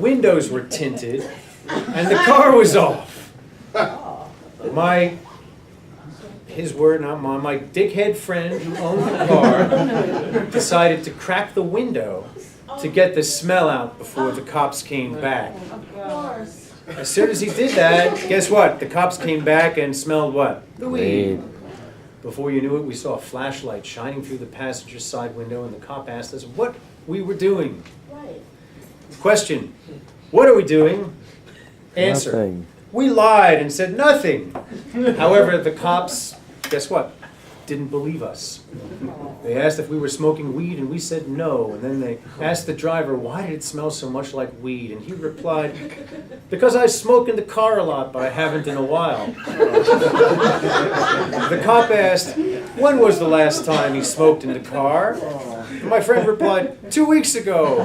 Windows were tinted, and the car was off. His word, not mine, my dickhead friend who owned the car decided to crack the window to get the smell out before the cops came back. As soon as he did that, guess what? The cops came back and smelled what? The weed. Before you knew it, we saw a flashlight shining through the passenger side window, and the cop asked us what we were doing. Right. Question, what are we doing? Answer, Nothing. We lied and said nothing. However, the cops, guess what? Didn't believe us. They asked if we were smoking weed, and we said no. And then they asked the driver, why did it smell so much like weed? And he replied, because I smoke in the car a lot, but I haven't in a while. The cop asked, when was the last time he smoked in the car? And my friend replied, 2 weeks ago.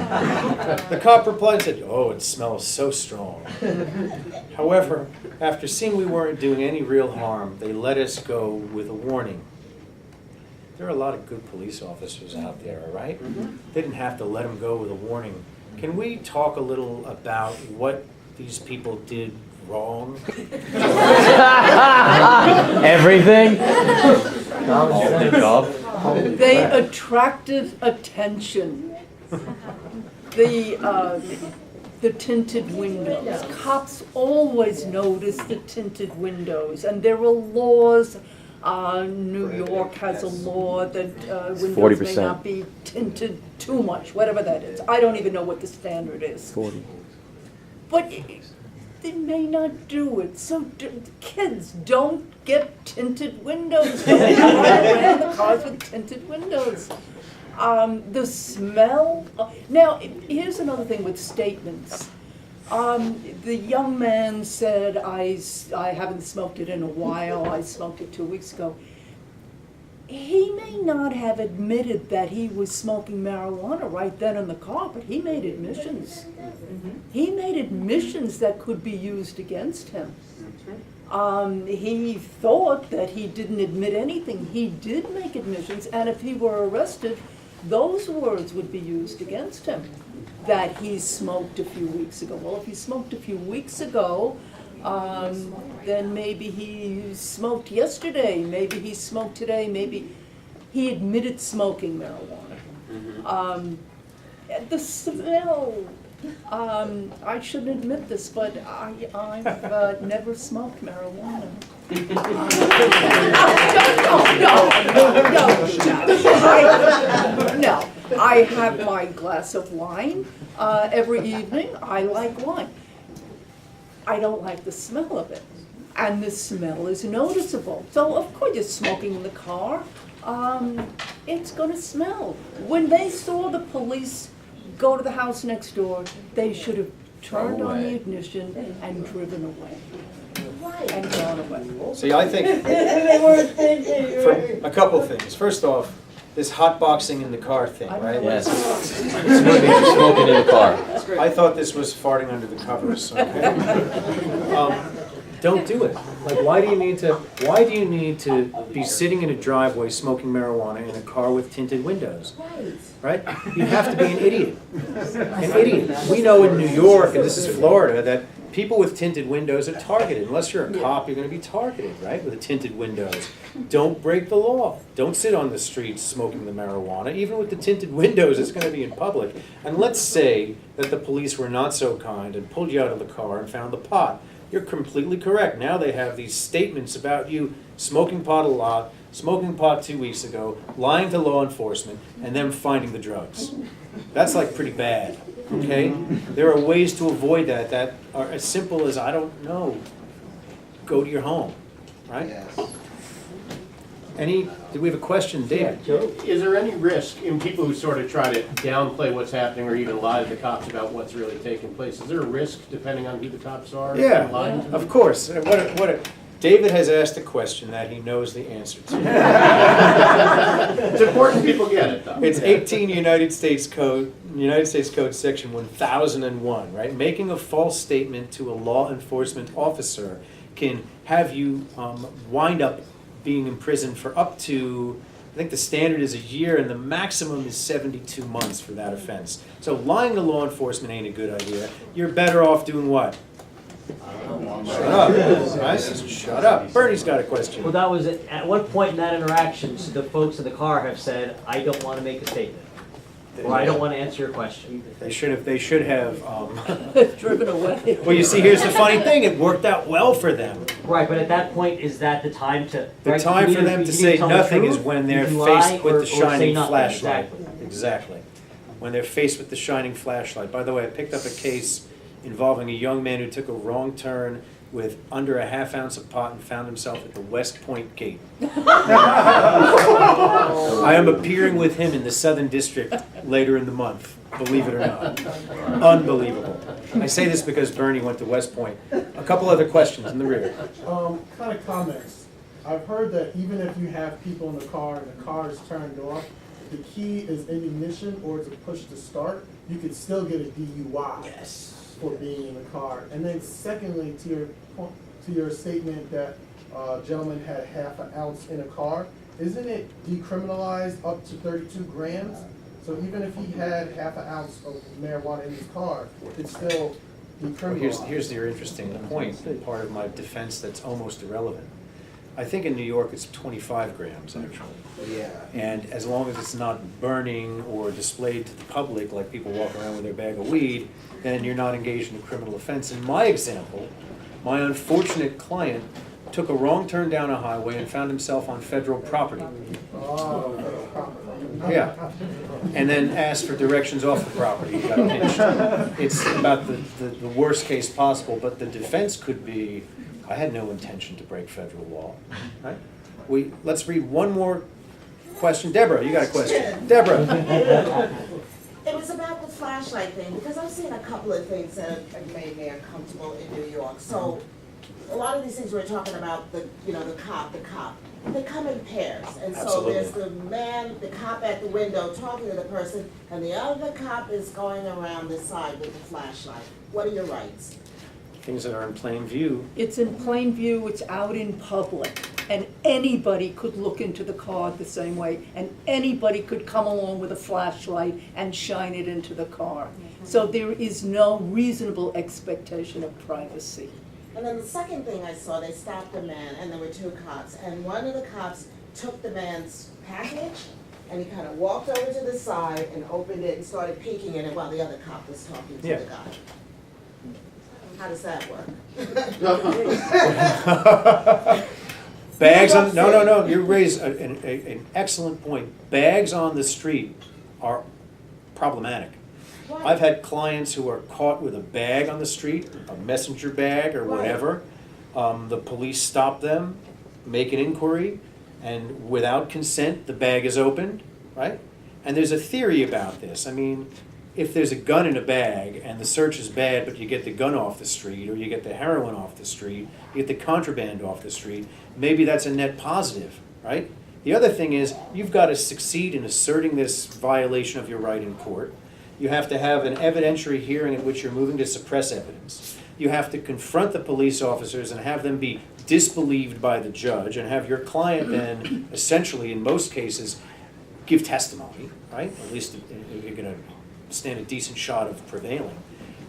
The cop replied and said, oh, it smells so strong. However, after seeing we weren't doing any real harm, they let us go with a warning. There are a lot of good police officers out there, right? They didn't have to let them go with a warning. Can we talk a little about what these people did wrong? Everything? They attracted attention. The tinted windows. Cops always notice the tinted windows, and there are laws. New York has a law that windows 40%. may not be tinted too much, whatever that is. I don't even know what the standard is. 40. But they may not do it. So kids, don't get tinted windows. Don't drive around the cars with tinted windows. The smell. Now, here's another thing with statements. The young man said, I haven't smoked it in a while, I smoked it 2 weeks ago. He may not have admitted that he was smoking marijuana right then in the car, but he made admissions. He made admissions that could be used against him. He thought that he didn't admit anything. He did make admissions, and if he were arrested, those words would be used against him. That he smoked a few weeks ago. Well, if he smoked a few weeks ago, then maybe he smoked yesterday, maybe he smoked today, maybe he admitted smoking marijuana. The smell, I shouldn't admit this, but I've never smoked marijuana. No. I have my glass of wine every evening. I like wine. I don't like the smell of it. And the smell is noticeable. So, of course, you're smoking in the car. It's going to smell. When they saw the police go to the house next door, they should have turned on the ignition and driven away. And gone away. See, I think for a couple things. First off, this hotboxing in the car thing, right? Yes. Smoking in the car. I thought this was farting under the covers. Okay? Don't do it. Like, why do you need to be sitting in a driveway smoking marijuana in a car with tinted windows? Right? You have to be an idiot. An idiot. We know in New York, and this is Florida, that people with tinted windows are targeted. Unless you're a cop, you're going to be targeted, right, with the tinted windows. Don't break the law. Don't sit on the streets smoking the marijuana. Even with the tinted windows, it's going to be in public. And let's say that the police were not so kind and pulled you out of the car and found the pot. You're completely correct. Now they have these statements about you smoking pot a lot, smoking pot 2 weeks ago, lying to law enforcement, and then finding the drugs. That's like pretty bad. Okay? There are ways to avoid that that are as simple as, I don't know, go to your home, right? Yes. Do we have a question, David? Is there any risk in people who sort of try to downplay what's happening or even lie to the cops about what's really taking place? Is there a risk depending on who the cops are? Yeah, lying to them? of course. David has asked a question that he knows the answer to. It's important people get it, though. It's 18 United States Code Section 1001, right? Making a false statement to a law enforcement officer can have you wind up being in prison for up to I think the standard is a year and the maximum is 72 months for that offense. So lying to law enforcement ain't a good idea. You're better off doing what? Shut up, right? Shut up. Bernie's got a question. Well, that was, at what point in that interaction, should the folks in the car have said, I don't want to make a statement? Or I don't want to answer your question? They should have, Driven away. well, you see, here's the funny thing, it worked out well for them. Right, but at that point, is that the time to? The right, time you for can them either- to you can say tell the nothing is truth, when you they're can faced lie, with or the say shining nothing. flashlight. Exactly. Exactly. When they're faced with the shining flashlight. By the way, I picked up a case involving a young man who took a wrong turn with under a half ounce of pot and found himself at the West Point gate. I am appearing with him in the Southern District later in the month, believe it or not. Unbelievable. I say this because Bernie went to West Point. A couple other questions in the rear. Kind of comments. I've heard that even if you have people in the car and the car is turned off, the key is in ignition or to push to start, you could still get a DUI. Yes. For being in the car. And then secondly, to your statement that gentleman had half an ounce in a car, isn't it decriminalized up to 32 grams? So even if he had half an ounce of marijuana in his car, it's still Well, decriminalized. here's your interesting point, part of my defense that's almost irrelevant. I think in New York it's 25 grams actually. Yeah. And as long as it's not burning or displayed to the public, like people walk around with their bag of weed, then you're not engaged in a criminal offense. In my example, my unfortunate client took a wrong turn down a highway and found himself on federal property. Oh, Yeah. And then asked for directions off the property, he got pinched. It's about the worst case possible, but the defense could be, I had no intention to break federal law, right? Let's read one more question. Deborah, you got a question. Deborah. It was about the flashlight thing, because I've seen a couple of things that have made me uncomfortable in New York. So, a lot of these things we're talking about, the cop, they come in pairs. And so there's the cop at the window talking to the person, and the other cop is going around the side with the flashlight. What are your rights? Things that are in plain view. It's in plain view, it's out in public, and anybody could look into the car the same way, and anybody could come along with a flashlight and shine it into the car. So there is no reasonable expectation of privacy. And then the second thing I saw, they stopped a man, and there were two cops, and one of the cops took the man's package, and he kind of walked over to the side and opened it and started peeking in it while the other cop was talking to the guy. How does that work? Bags on, no, you raise an excellent point. Bags on the street are problematic. Right. I've had clients who are caught with a bag on the street, a messenger bag or whatever. The police stop them, make an inquiry, and without consent, the bag is opened, right? And there's a theory about this. I mean, if there's a gun in a bag and the search is bad, but you get the gun off the street, or you get the heroin off the street, you get the contraband off the street, maybe that's a net positive, right? The other thing is, you've got to succeed in asserting this violation of your right in court. You have to have an evidentiary hearing in which you're moving to suppress evidence. You have to confront the police officers and have them be disbelieved by the judge, and have your client then, essentially, in most cases, give testimony, right? At least you're going to stand a decent shot of prevailing.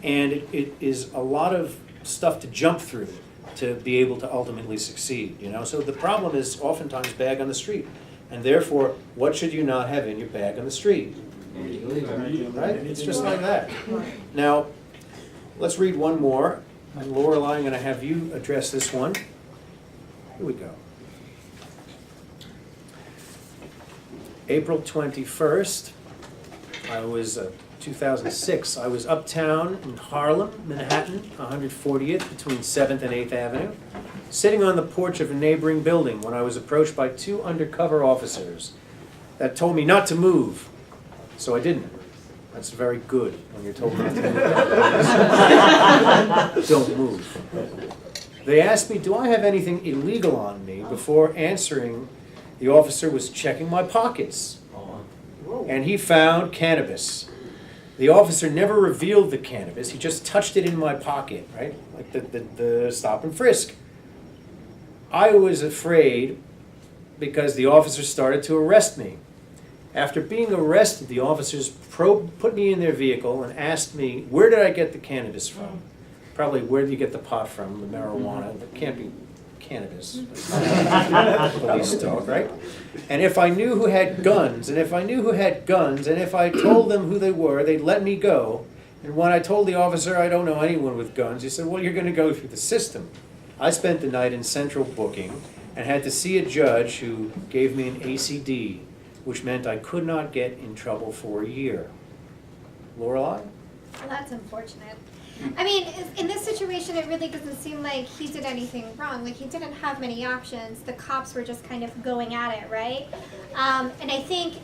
And it is a lot of stuff to jump through to be able to ultimately succeed, you know? So the problem is oftentimes bag on the street. And therefore, what should you not have in your bag on the street? Right? It's just like that. Now, let's read one more. And Lorilei, I'm going to have you address this one. Here we go. April 21st, I was 2006. I was uptown in Harlem, Manhattan, 140th, between 7th and 8th Avenue, sitting on the porch of a neighboring building when I was approached by two undercover officers that told me not to move. So I didn't. That's very good when you're told not to move. Don't move. They asked me, do I have anything illegal on me? Before answering, the officer was checking my pockets. And he found cannabis. The officer never revealed the cannabis. He just touched it in my pocket, right? Like the stop and frisk. I was afraid because the officers started to arrest me. After being arrested, the officers put me in their vehicle and asked me, where did I get the cannabis from? Probably, where do you get the pot from, the marijuana? It can't be cannabis. Police talk, right? And if I knew who had guns, and if I knew who had guns, and if I told them who they were, they'd let me go. And when I told the officer I don't know anyone with guns, he said, well, you're going to go through the system. I spent the night in central booking and had to see a judge who gave me an ACD, which meant I could not get in trouble for a year. Lorilei? Well, that's unfortunate. I mean, in this situation, it really doesn't seem like he did anything wrong. Like, he didn't have many options. The cops were just kind of going at it, right? And I think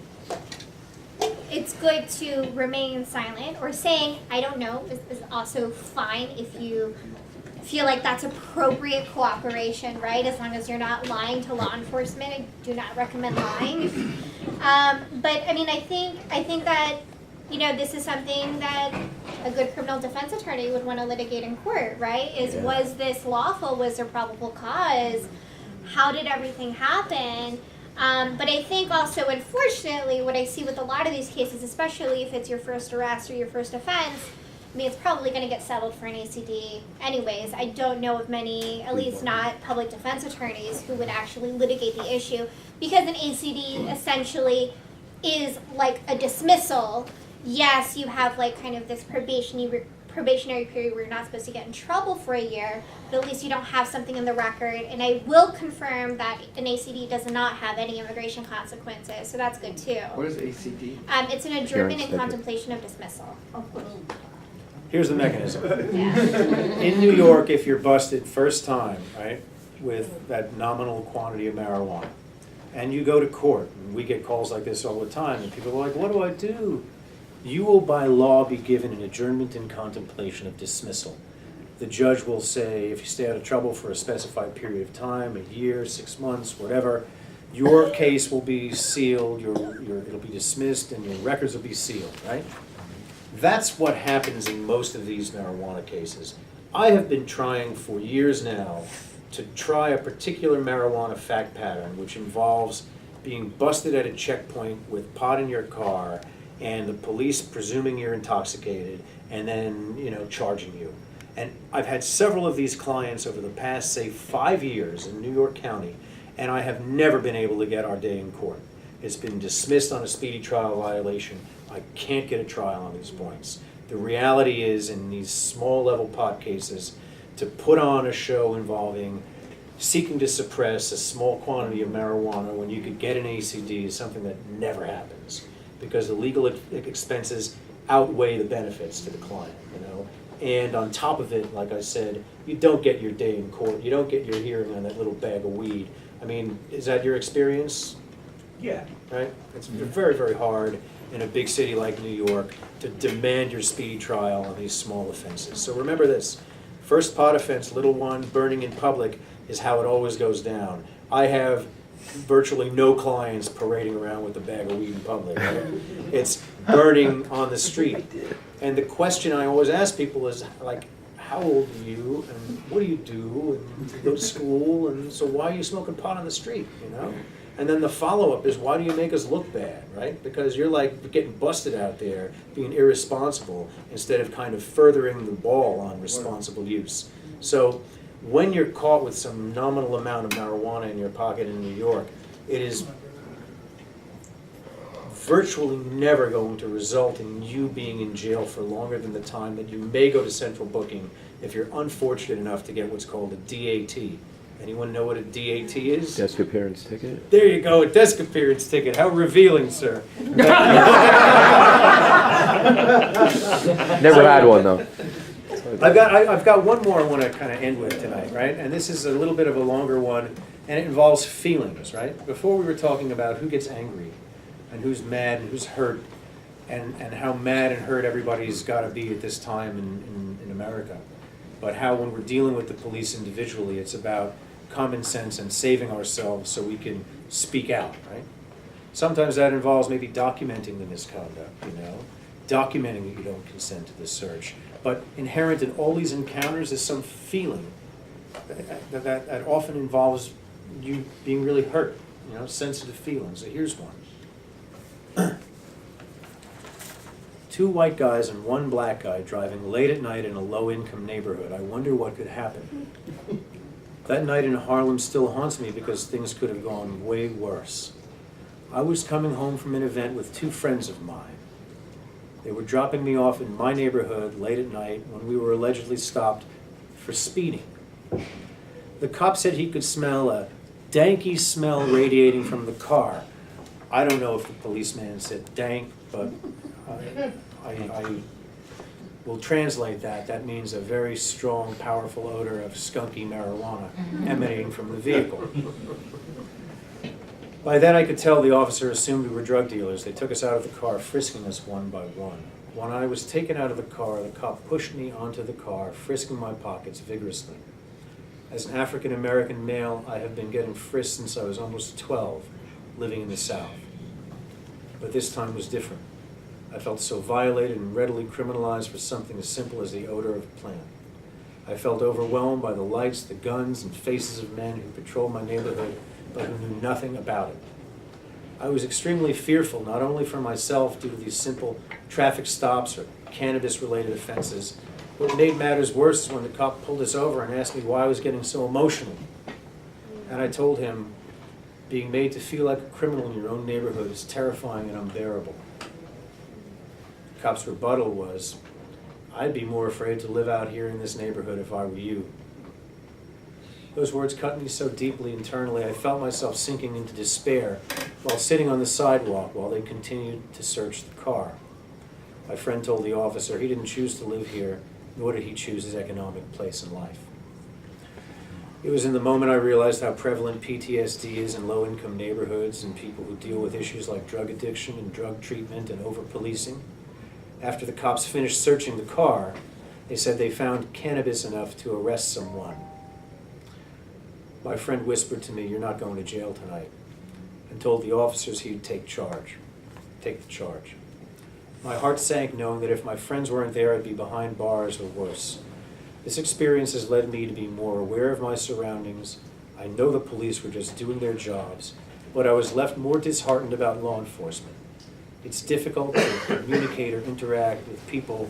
it's good to remain silent, or saying, I don't know, is also fine if you feel like that's appropriate cooperation, right? As long as you're not lying to law enforcement. I do not recommend lying. But I mean, I think that, you know, this is something that a good criminal defense attorney would want to litigate in court, right? Was this lawful? Was there probable cause? How did everything happen? But I think also, unfortunately, what I see with a lot of these cases, especially if it's your first arrest or your first offense, I mean, it's probably going to get settled for an ACD anyways. I don't know of many, at least not public defense attorneys, who would actually litigate the issue, because an ACD essentially is like a dismissal. Yes, you have like kind of this probationary period where you're not supposed to get in trouble for a year, but at least you don't have something in the record. And I will confirm that an ACD does not have any immigration consequences, so that's good too. What is ACD? It's an adjournment in contemplation of dismissal. Here's the mechanism. Yeah. In New York, if you're busted first time, right, with that nominal quantity of marijuana, and you go to court, and we get calls like this all the time, and people are like, what do I do? You will by law be given an adjournment in contemplation of dismissal. The judge will say, if you stay out of trouble for a specified period of time, a year, 6 months, whatever, your case will be sealed, it'll be dismissed, and your records will be sealed, right? That's what happens in most of these marijuana cases. I have been trying for years now to try a particular marijuana fact pattern, which involves being busted at a checkpoint with pot in your car, and the police presuming you're intoxicated, and then, you know, charging you. And I've had several of these clients over the past, say, 5 years in New York County, and I have never been able to get our day in court. It's been dismissed on a speedy trial violation. I can't get a trial on these points. The reality is, in these small level pot cases, to put on a show involving seeking to suppress a small quantity of marijuana when you could get an ACD is something that never happens, because the legal expenses outweigh the benefits to the client, you know. And on top of it, like I said, you don't get your day in court. You don't get your hearing on that little bag of weed. I mean, is that your experience? Yeah. Right? It's very, very hard in a big city like New York to demand your speedy trial on these small offenses. So remember this, first pot offense, little one, burning in public is how it always goes down. I have virtually no clients parading around with a bag of weed in public. Right? It's burning on the street. And the question I always ask people is, like, how old are you, and what do you do, and you go to school, and so why are you smoking pot on the street, you know? And then the follow-up is, why do you make us look bad, right? Because you're like getting busted out there, being irresponsible, instead of kind of furthering the ball on responsible use. So when you're caught with some nominal amount of marijuana in your pocket in New York, it is virtually never going to result in you being in jail for longer than the time that you may go to central booking if you're unfortunate enough to get what's called a DAT. Anyone know what a DAT is? Desk appearance ticket. There you go, a desk appearance ticket. How revealing, sir. Never had one though. I've got one more I want to kind of end with tonight, right? And this is a little bit of a longer one, and it involves feelings, right? Before we were talking about who gets angry, and who's mad, and who's hurt, and how mad and hurt everybody's got to be at this time in America. But how when we're dealing with the police individually, it's about common sense and saving ourselves so we can speak out, right? Sometimes that involves maybe documenting the misconduct, you know, documenting that you don't consent to the search. But inherent in all these encounters is some feeling that often involves you being really hurt, sensitive feelings. So here's one. 2 white guys and 1 black guy driving late at night in a low-income neighborhood. I wonder what could happen. That night in Harlem still haunts me because things could have gone way worse. I was coming home from an event with 2 friends of mine. They were dropping me off in my neighborhood late at night when we were allegedly stopped for speeding. The cop said he could smell a danky smell radiating from the car. I don't know if the policeman said dank, but I will translate that. That means a very strong, powerful odor of skunky marijuana emanating from the vehicle. By then I could tell the officer assumed we were drug dealers. They took us out of the car, frisking us one by one. When I was taken out of the car, the cop pushed me onto the car, frisking my pockets vigorously. As an African-American male, I have been getting frisked since I was almost 12, living in the South. But this time was different. I felt so violated and readily criminalized for something as simple as the odor of a plant. I felt overwhelmed by the lights, the guns, and faces of men who patrolled my neighborhood but who knew nothing about it. I was extremely fearful, not only for myself due to these simple traffic stops or cannabis-related offenses. What made matters worse is when the cop pulled us over and asked me why I was getting so emotional. And I told him, being made to feel like a criminal in your own neighborhood is terrifying and unbearable. The cop's rebuttal was, I'd be more afraid to live out here in this neighborhood if I were you. Those words cut me so deeply internally, I felt myself sinking into despair while sitting on the sidewalk while they continued to search the car. My friend told the officer he didn't choose to live here, nor did he choose his economic place in life. It was in the moment I realized how prevalent PTSD is in low-income neighborhoods and people who deal with issues like drug addiction and drug treatment and over-policing. After the cops finished searching the car, they said they found cannabis enough to arrest someone. My friend whispered to me, "You're not going to jail tonight," and told the officers he'd take the charge. My heart sank knowing that if my friends weren't there, I'd be behind bars or worse. This experience has led me to be more aware of my surroundings. I know the police were just doing their jobs, but I was left more disheartened about law enforcement. It's difficult to communicate or interact with people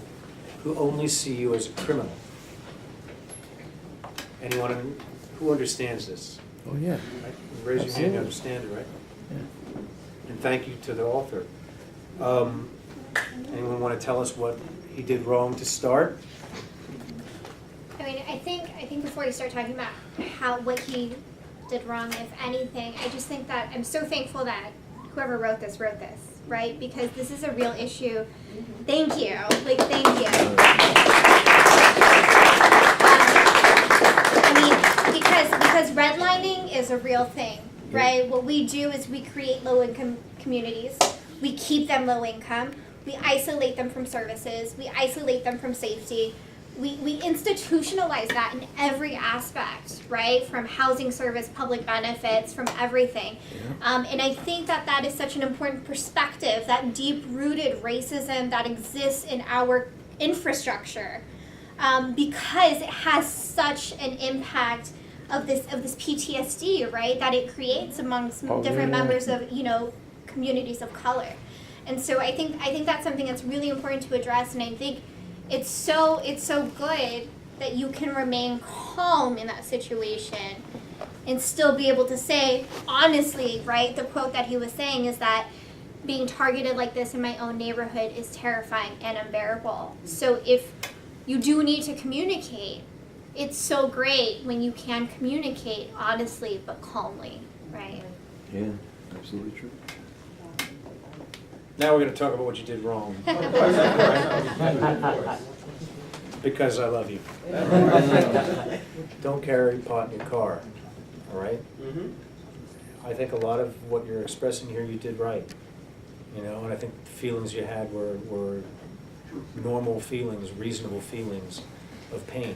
who only see you as a criminal. Anyone who understands this? Oh, yeah. Right? Raise your hand, you understand it, right? Yeah. And thank you to the author. Anyone want to tell us what he did wrong to start? I mean, I think before you start talking about what he did wrong, if anything, I just think that I'm so thankful that whoever wrote this, right? Because this is a real issue. Thank you. Thank you. I mean, because redlining is a real thing, right? What we do is we create low-income communities. We keep them low income. We isolate them from services. We isolate them from safety. We institutionalize that in every aspect, right? From housing service, public benefits, from everything. Yeah. And I think that is such an important perspective, that deep-rooted racism that exists in our infrastructure, because it has such an impact of this PTSD, right? That it creates amongst different members of, communities of color. And so I think that's something that's really important to address, and I think it's so good that you can remain calm in that situation and still be able to say honestly, right? The quote that he was saying is that being targeted like this in my own neighborhood is terrifying and unbearable. So if you do need to communicate, it's so great when you can communicate honestly but calmly, right? Yeah, absolutely true. Now we're going to talk about what you did wrong. Because I love you. Don't carry pot in your car, all right? Mm-hmm. I think a lot of what you're expressing here you did right. And I think the feelings you had were normal feelings, reasonable feelings of pain.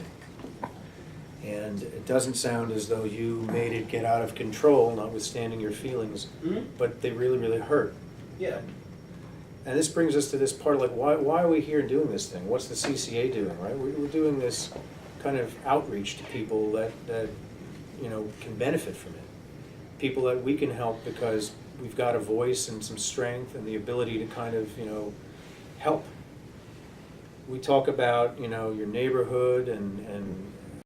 And it doesn't sound as though you made it get out of control, notwithstanding your feelings, but they really, really hurt. Yeah. And this brings us to this part, why are we here doing this thing? What's the CCA doing, right? We're doing this kind of outreach to people that can benefit from it. people that we can help because we've got a voice and some strength and the ability to kind of, help. We talk about, your neighborhood and